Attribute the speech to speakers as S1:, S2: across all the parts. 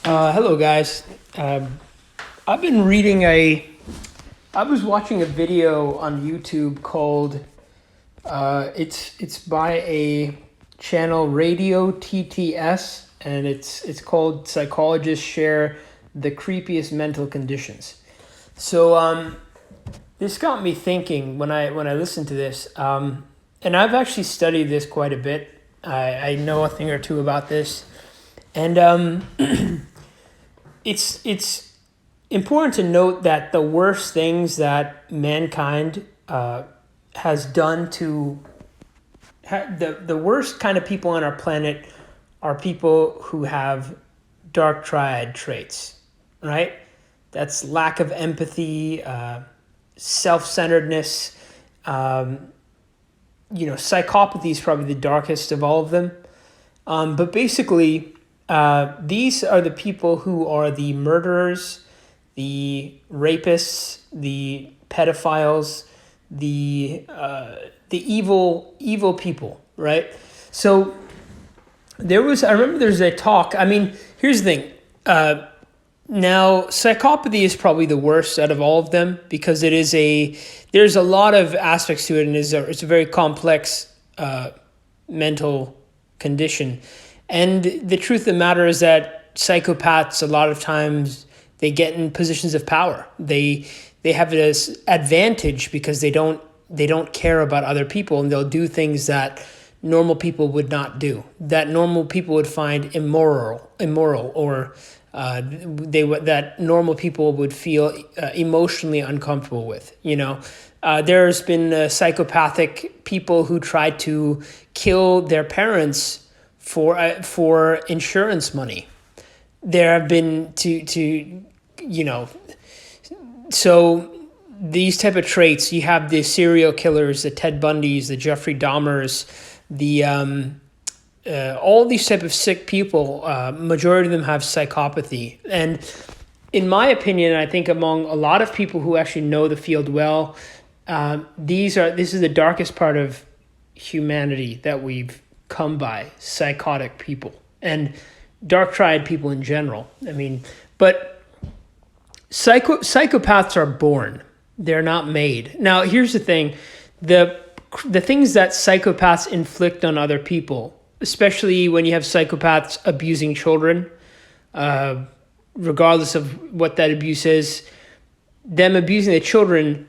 S1: Hello, guys. I've been reading I was watching a video on YouTube called. It's by a channel Radio TTS, and it's called "Psychologists Share the Creepiest Mental Conditions." So this got me thinking when I listened to this, and I've actually studied this quite a bit. I know a thing or two about this, and it's important to note that the worst things that mankind has done to the worst kind of people on our planet are people who have dark triad traits, right? That's lack of empathy, self-centeredness. Psychopathy is probably the darkest of all of them. But basically, these are the people who are the murderers, the rapists, the pedophiles, the evil people, right? So I remember there's a talk. I mean, here's the thing. Now, psychopathy is probably the worst out of all of them because there's a lot of aspects to it, and it's a very complex mental condition. And the truth of the matter is that psychopaths, a lot of times, they get in positions of power. They have this advantage because they don't care about other people, and they'll do things that normal people would not do, that normal people would find immoral, or that normal people would feel emotionally uncomfortable with. There's been psychopathic people who tried to kill their parents for insurance money. There have been so these type of traits. You have the serial killers, the Ted Bundys, the Jeffrey Dahmers, the all these type of sick people. Majority of them have psychopathy, and in my opinion, I think among a lot of people who actually know the field well, this is the darkest part of humanity that we've come by: psychotic people and dark triad people in general. I mean, but psychopaths are born; they're not made. Now, here's the thing: the things that psychopaths inflict on other people, especially when you have psychopaths abusing children, regardless of what that abuse is, them abusing the children.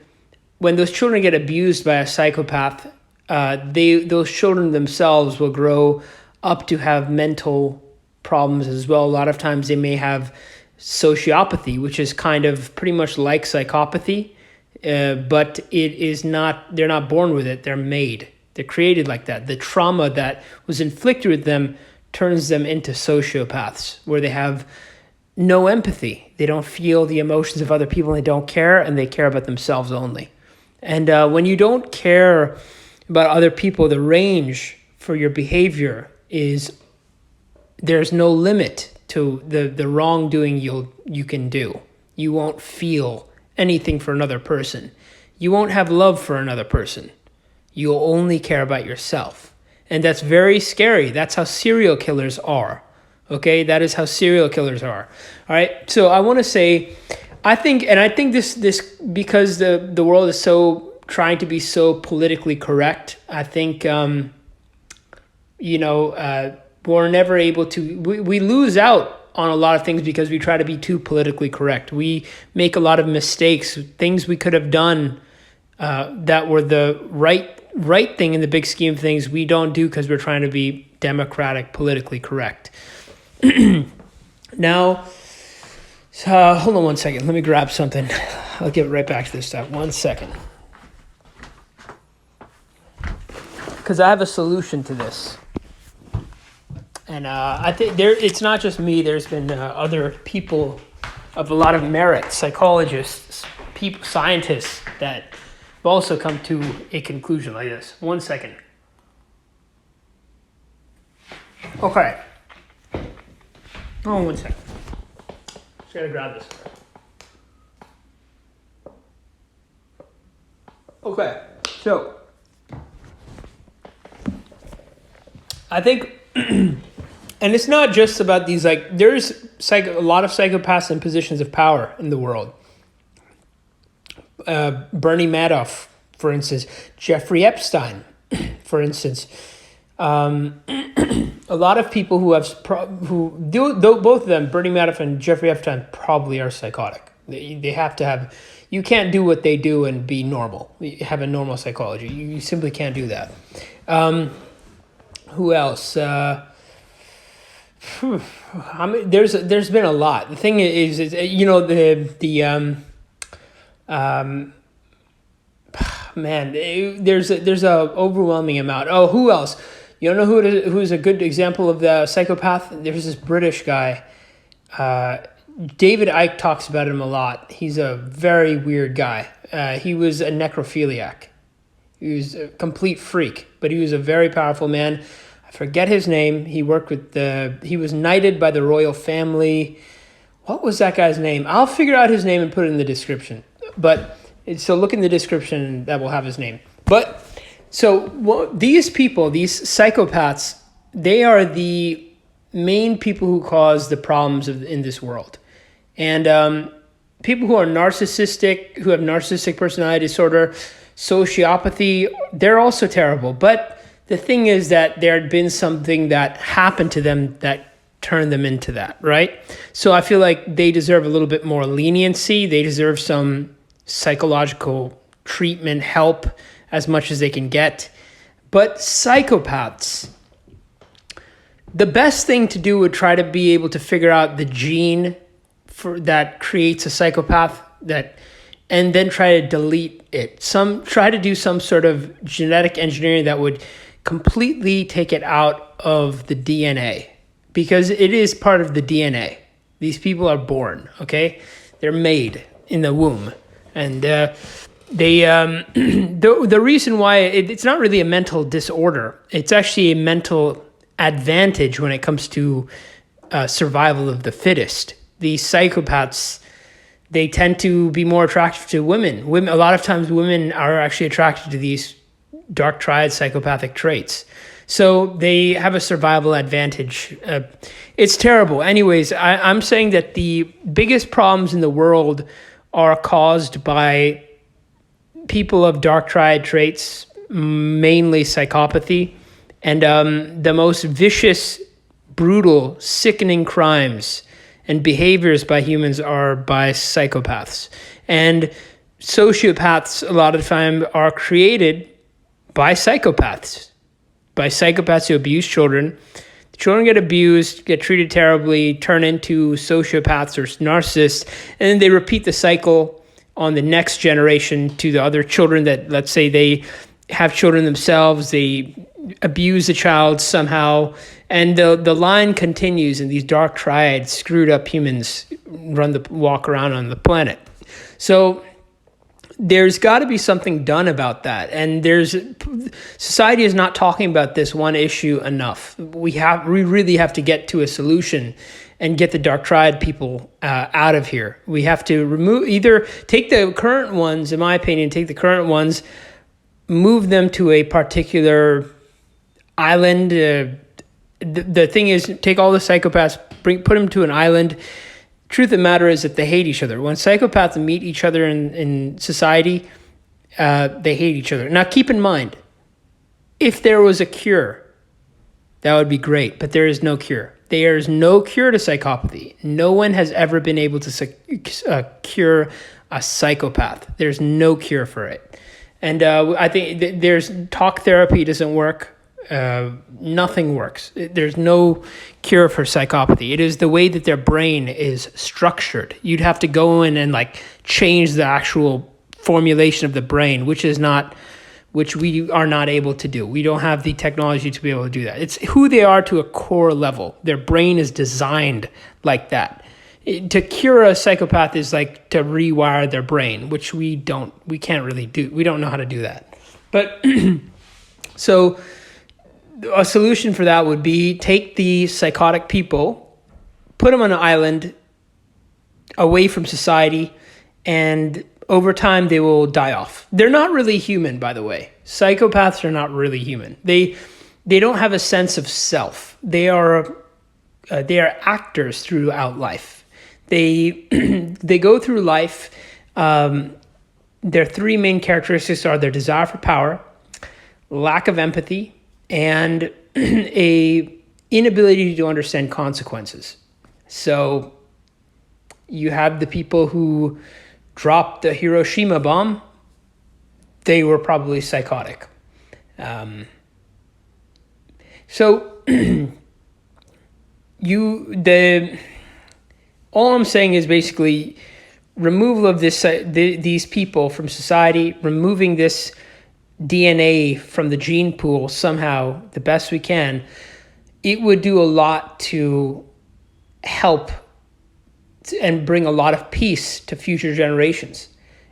S1: When those children get abused by a psychopath, those children themselves will grow up to have mental problems as well. A lot of times they may have sociopathy, which is kind of pretty much like psychopathy, but it is not. They're not born with it. They're made. They're created like that. The trauma that was inflicted with them turns them into sociopaths, where they have no empathy. They don't feel the emotions of other people. And they don't care, and they care about themselves only. And when you don't care about other people, the range for your behavior is there's no limit to the wrongdoing you can do. You won't feel anything for another person. You won't have love for another person. You'll only care about yourself. And that's very scary. That's how serial killers are. Okay? That is how serial killers are. All right? So I want to say, I think this because the world is so trying to be so politically correct, I think we're never able to. We lose out on a lot of things because we try to be too politically correct. We make a lot of mistakes, things we could have done that were the right thing in the big scheme of things. We don't do because we're trying to be democratic, politically correct. Now. Hold on one second. Let me grab something. I'll get right back to this stuff. 1 second. Because I have a solution to this. And I think it's not just me. There's been other people of a lot of merit, psychologists, scientists, that have also come to a conclusion like this. 1 second. Okay. Oh, 1 second. Just gotta grab this. Okay, so I think And it's not just about these, like, there's a lot of psychopaths in positions of power in the world. Bernie Madoff, for instance, Jeffrey Epstein, for instance. A lot of people who both of them, Bernie Madoff and Jeffrey Epstein, probably are psychotic. They have to have, you can't do what they do and be normal, have a normal psychology. You simply can't do that. Who else? There's been a lot. The thing is man, there's a overwhelming amount. Oh, who else? You don't know who's a good example of the psychopath? There's this British guy. David Icke talks about him a lot. He's a very weird guy. He was a necrophiliac. He was a complete freak, but he was a very powerful man. I forget his name. He was knighted by the royal family. What was that guy's name? I'll figure out his name and put it in the description. But so look in the description, that will have his name. But so these people, these psychopaths, they are the main people who cause the problems in this world. And people who are narcissistic, who have narcissistic personality disorder, sociopathy, they're also terrible. But the thing is that there had been something that happened to them that turned them into that, right? So I feel like they deserve a little bit more leniency. They deserve some psychological treatment, help as much as they can get. But psychopaths, the best thing to do would try to be able to figure out the gene that creates a psychopath, and then try to delete it. Try to do some sort of genetic engineering that would completely take it out of the DNA, because it is part of the DNA. These people are born, okay? They're made in the womb. And the reason why it's not really a mental disorder, it's actually a mental advantage when it comes to survival of the fittest. These psychopaths, they tend to be more attractive to women. A lot of times women are actually attracted to these dark triad psychopathic traits. So they have a survival advantage. It's terrible. Anyways, I'm saying that the biggest problems in the world are caused by people of dark triad traits, mainly psychopathy, and the most vicious, brutal, sickening crimes and behaviors by humans are by psychopaths. And sociopaths, a lot of the time, are created by psychopaths who abuse children. The children get abused, get treated terribly, turn into sociopaths or narcissists, and then they repeat the cycle on the next generation to the other children that, let's say they have children themselves, they abuse the child somehow, and the line continues, and these dark triads, screwed up humans walk around on the planet. So there's got to be something done about that, and society is not talking about this one issue enough. We really have to get to a solution and get the dark triad people out of here. We have to take the current ones, in my opinion, move them to a particular island. The thing is, take all the psychopaths, put them to an island. Truth of the matter is that they hate each other. When psychopaths meet each other in society, they hate each other. Now, keep in mind, if there was a cure, that would be great, but there is no cure. There is no cure to psychopathy. No one has ever been able to cure a psychopath. There's no cure for it. And I think there's talk therapy doesn't work. Nothing works. There's no cure for psychopathy. It is the way that their brain is structured. You'd have to go in and change the actual formulation of the brain, which we are not able to do. We don't have the technology to be able to do that. It's who they are to a core level. Their brain is designed like that. To cure a psychopath is like to rewire their brain, which we can't really do. We don't know how to do that. But so a solution for that would be take the psychotic people, put them on an island away from society, and over time they will die off. They're not really human, by the way. Psychopaths are not really human. They don't have a sense of self. They are they are actors throughout life. They they go through life. Their three main characteristics are their desire for power, lack of empathy, and a inability to understand consequences. So you have the people who dropped the Hiroshima bomb. They were probably psychotic. All I'm saying is basically removal of these people from society, removing this DNA from the gene pool somehow the best we can. It would do a lot to help and bring a lot of peace to future generations.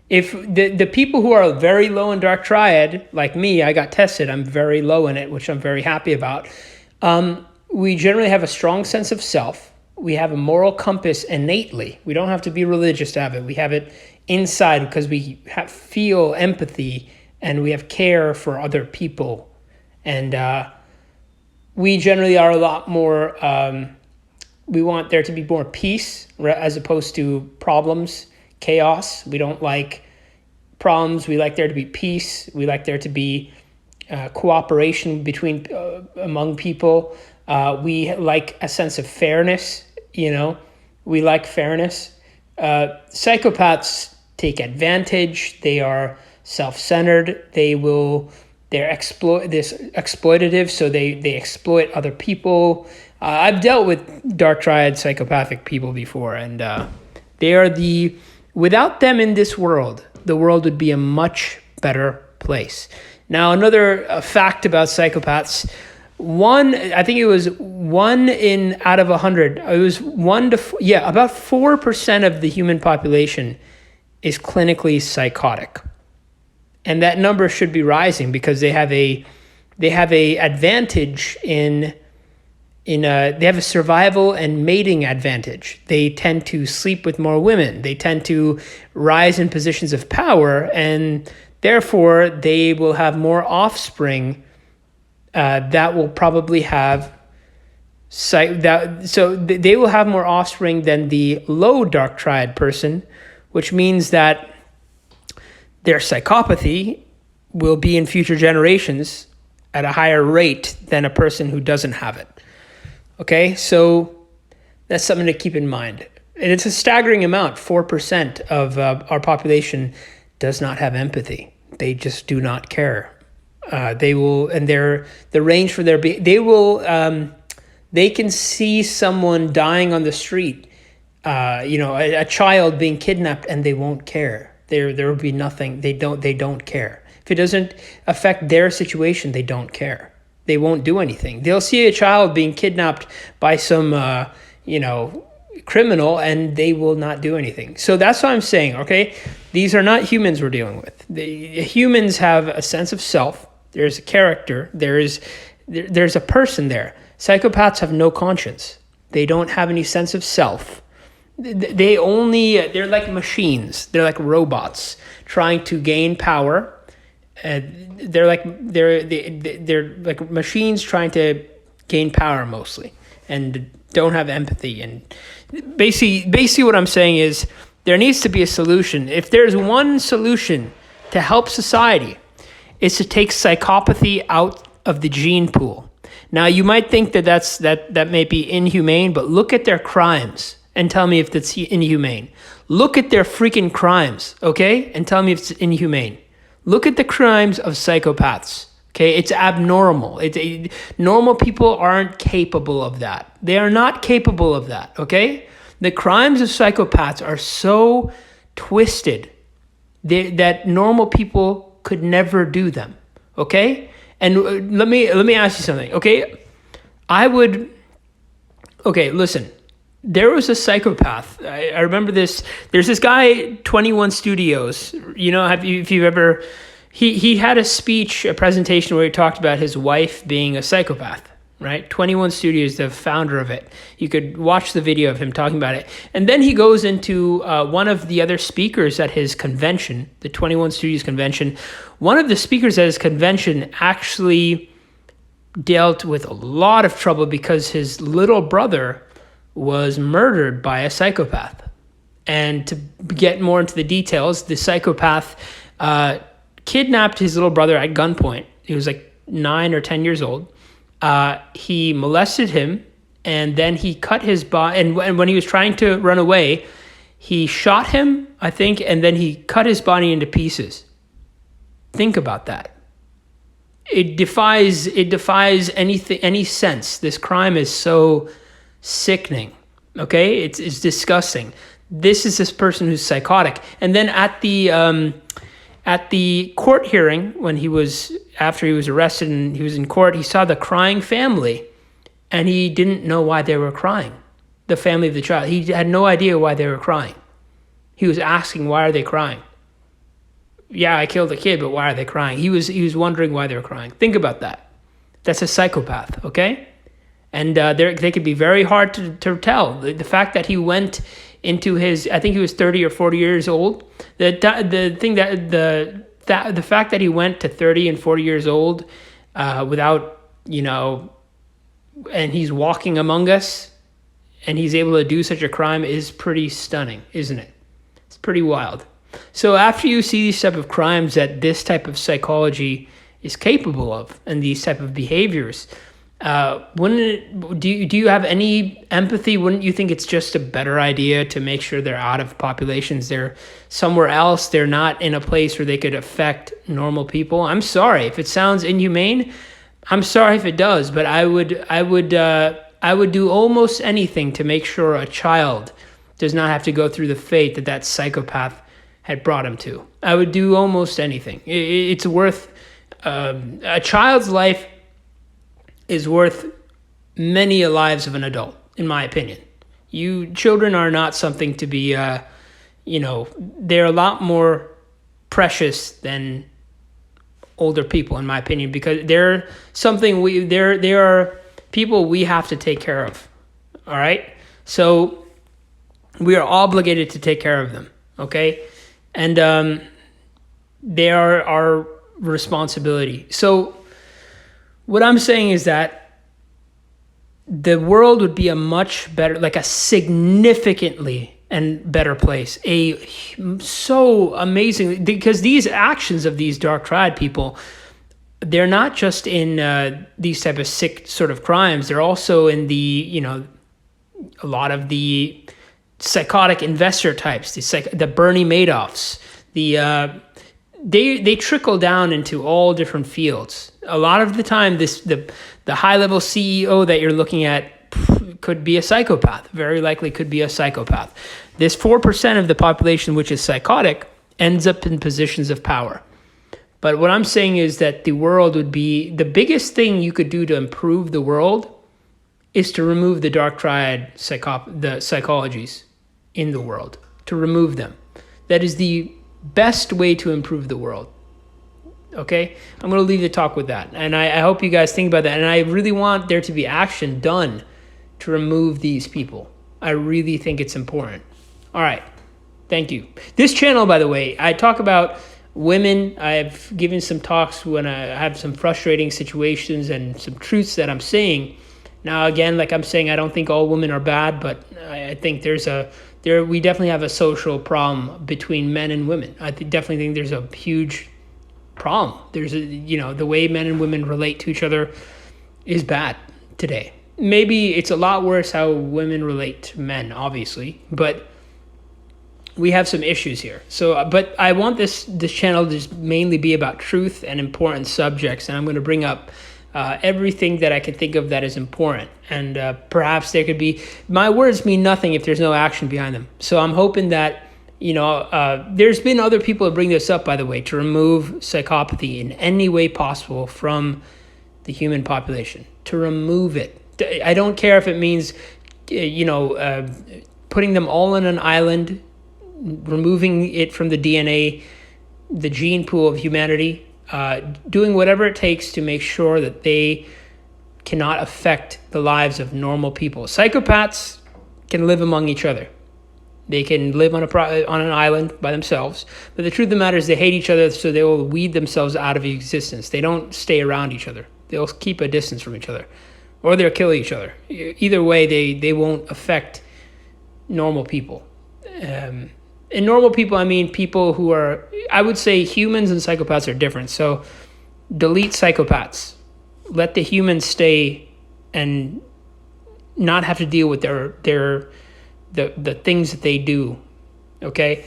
S1: If the people who are very low in dark triad, like me, I got tested, I'm very low in it, which I'm very happy about. We generally have a strong sense of self. We have a moral compass innately. We don't have to be religious to have it. We have it inside because we feel empathy and we have care for other people. And we generally are a lot more, we want there to be more peace as opposed to problems, chaos. We don't like problems. We like there to be peace. We like there to be cooperation between among people. We like a sense of fairness. We like fairness. Psychopaths take advantage. They are self-centered. They're exploitative. So they exploit other people. I've dealt with dark triad psychopathic people before, and they are without them in this world, the world would be a much better place. Now, another fact about psychopaths, I think it was 1 out of 100. It was about 4% of the human population is clinically psychotic. And that number should be rising because they have a advantage they have a survival and mating advantage. They tend to sleep with more women. They tend to rise in positions of power, and therefore they will have more offspring that will probably have so they will have more offspring than the low dark triad person, which means that their psychopathy will be in future generations at a higher rate than a person who doesn't have it. Okay, so that's something to keep in mind. And it's a staggering amount. 4% of our population does not have empathy. They just do not care. They will, and the range for they can see someone dying on the street, a child being kidnapped, and they won't care. There will be nothing. They don't care. If it doesn't affect their situation, they don't care. They won't do anything. They'll see a child being kidnapped by some, criminal, and they will not do anything. So that's what I'm saying, okay? These are not humans we're dealing with. Humans have a sense of self. There's a character. There's a person there. Psychopaths have no conscience. They don't have any sense of self. They're like machines. They're like robots trying to gain power. They're like machines trying to gain power mostly, and don't have empathy. And basically what I'm saying is there needs to be a solution. If there's one solution to help society, it's to take psychopathy out of the gene pool. Now, you might think that may be inhumane, but look at their crimes and tell me if that's inhumane. Look at their freaking crimes, okay? And tell me if it's inhumane. Look at the crimes of psychopaths, okay? It's abnormal. Normal people aren't capable of that. They are not capable of that, okay? The crimes of psychopaths are so twisted that normal people could never do them, okay? And let me ask you something, okay? Listen. There was a psychopath. I remember this. There's this guy, 21 Studios. If you've ever, he had a presentation where he talked about his wife being a psychopath, right? 21 Studios, the founder of it. You could watch the video of him talking about it. And then he goes into one of the other speakers at his convention, the 21 Studios convention. One of the speakers at his convention actually dealt with a lot of trouble because his little brother was murdered by a psychopath. And to get more into the details, the psychopath kidnapped his little brother at gunpoint. He was like 9 or 10 years old. He molested him, and then he cut his body. And when he was trying to run away, he shot him, I think, and then he cut his body into pieces. Think about that. It defies any sense. This crime is so sickening. Okay, it's disgusting. This is this person who's psychotic. And then at the court hearing, after he was arrested and he was in court, he saw the crying family, and he didn't know why they were crying. The family of the child, he had no idea why they were crying. He was asking, why are they crying? Yeah, I killed a kid, but why are they crying? He was wondering why they were crying. Think about that. That's a psychopath, okay? And they could be very hard to tell. The fact that he went into I think he was 30 or 40 years old. The fact that he went to 30 and 40 years old without, and he's walking among us, and he's able to do such a crime is pretty stunning, isn't it? It's pretty wild. So after you see these type of crimes that this type of psychology is capable of, and these type of behaviors, do you have any empathy? Wouldn't you think it's just a better idea to make sure they're out of populations? They're somewhere else. They're not in a place where they could affect normal people. I'm sorry if it sounds inhumane. I'm sorry if it does, but I would do almost anything to make sure a child does not have to go through the fate that psychopath had brought him to. I would do almost anything. It's worth a child's life is worth many lives of an adult, in my opinion. Children are not something to be, they're a lot more precious than older people, in my opinion, because they're something they are people we have to take care of. All right, so we are obligated to take care of them. Okay, and they are our responsibility. So what I'm saying is that the world would be a much better, like a significantly and better place. So amazing, because these actions of these dark triad people, they're not just in these type of sick sort of crimes. They're also in a lot of the psychotic investor types, the Bernie Madoffs, they trickle down into all different fields. A lot of the time, the high-level CEO that you're looking at could be a psychopath, very likely could be a psychopath. This 4% of the population, which is psychotic, ends up in positions of power. But what I'm saying is that the world would be, the biggest thing you could do to improve the world is to remove the dark triad the psychologies in the world, to remove them. That is the best way to improve the world. Okay, I'm going to leave the talk with that, and I hope you guys think about that. And I really want there to be action done to remove these people. I really think it's important. All right, thank you. This channel, by the way, I talk about women. I've given some talks when I have some frustrating situations and some truths that I'm saying. Now, again, like I'm saying, I don't think all women are bad, but I think we definitely have a social problem between men and women. I definitely think there's a huge problem. There's the way men and women relate to each other is bad today. Maybe it's a lot worse how women relate to men, obviously, but we have some issues here. So, but I want this channel to just mainly be about truth and important subjects, and I'm going to bring up everything that I can think of that is important. And perhaps there could be, my words mean nothing if there's no action behind them. So I'm hoping that, there's been other people that bring this up, by the way, to remove psychopathy in any way possible from the human population, to remove it. I don't care if it means, putting them all in an island, removing it from the DNA, the gene pool of humanity, doing whatever it takes to make sure that they cannot affect the lives of normal people. Psychopaths can live among each other. They can live on an island by themselves. But the truth of the matter is they hate each other, so they will weed themselves out of existence. They don't stay around each other. They'll keep a distance from each other, or they'll kill each other. Either way, they won't affect normal people. And normal people, I mean people who are, I would say humans and psychopaths are different. So delete psychopaths. Let the humans stay and not have to deal with the things that they do. Okay?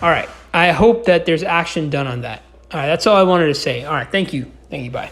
S1: All right. I hope that there's action done on that. All right. That's all I wanted to say. All right. Thank you. Thank you. Bye.